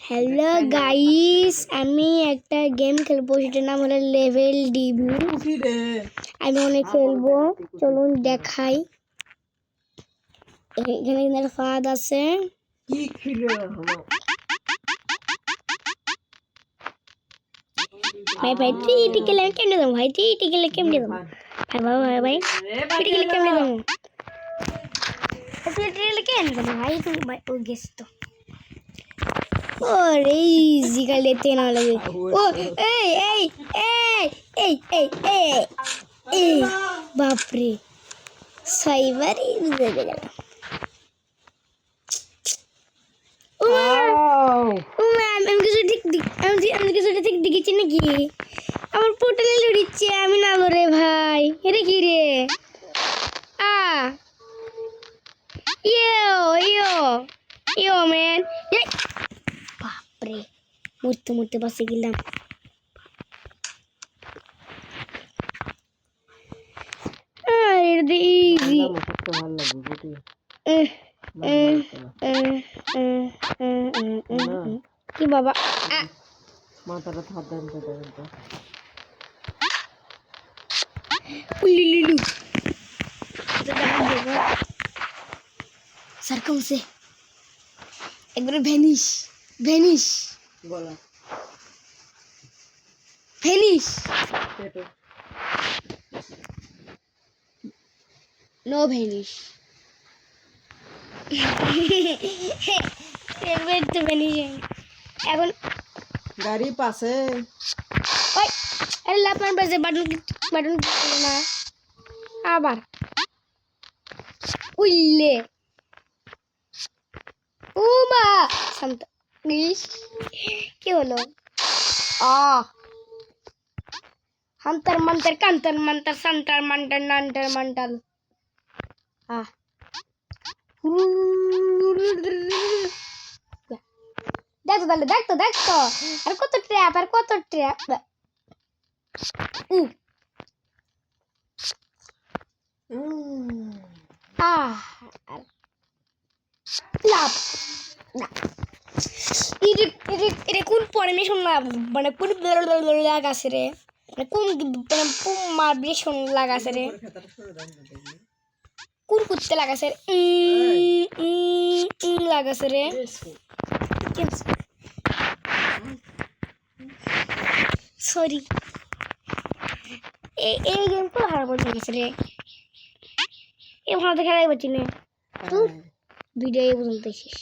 Hello guys, আমি একটা game খেলবো, সেটার নাম হলো লেভেল ডিবি। আমি অনেক খেলবো, চলুন দেখাই। এখানে একটা ফাঁদ আছে। ভাই ভাই তুই টিকেলে কেমনে দেবো? ভাই তুই টিকেলে কেমনে দেবো? ভাই ভাই ভাই ভাই তুই টিকেলে কেমনে দেবো? তুই টিকেলে কেমনে দেবো ভাই? তুই ভাই ও গেছ তো। ওরে ইজি का लेते ना लगे ओ ए ए ए ए ए ए बाप रे साइबर ही दे देगा ओ আমি কিছু ঠিক দেখেছি নাকি? আমার পোর্টালে লড়িচ্ছে, আমি না রে ভাই। এটা কি রে? ইয়ো ইয়ো ইয়ো ম্যান, বাপরে মরতে মরতে বাঁচে গেলাম। ইজি কি বাবা মাথাটা থাপ্পড় দিতে তো উলিলুলু सरकम से एक बार भेनिश भेनिश बोला भेनिश नो भेनिश एक बार तो भेनिश এখন গাড়ি পাশে ওই আরে লাপান বাজে বাটন না আবার উইলে উমা শান্ত ইস কি হলো? হান্তার মান্তার কান্তার মান্তার সান্তার মান্টার নান্টার মান্টাল দেখতো তাহলে দেখতো আর কত ট্র্যাপ লাভ না। এটা কোন পরমিশন মানে কোন লাগাছে রে? মানে কোন মারবিশন লাগাছে রে? কোন কুত্তে লাগাছে লাগাছে রে? সরি, এই গেম তো হারা বলতে গেছে রে। এ ভালো খেলাই পাচ্ছি না। তুই ভিডিও পর্যন্ত শেষ।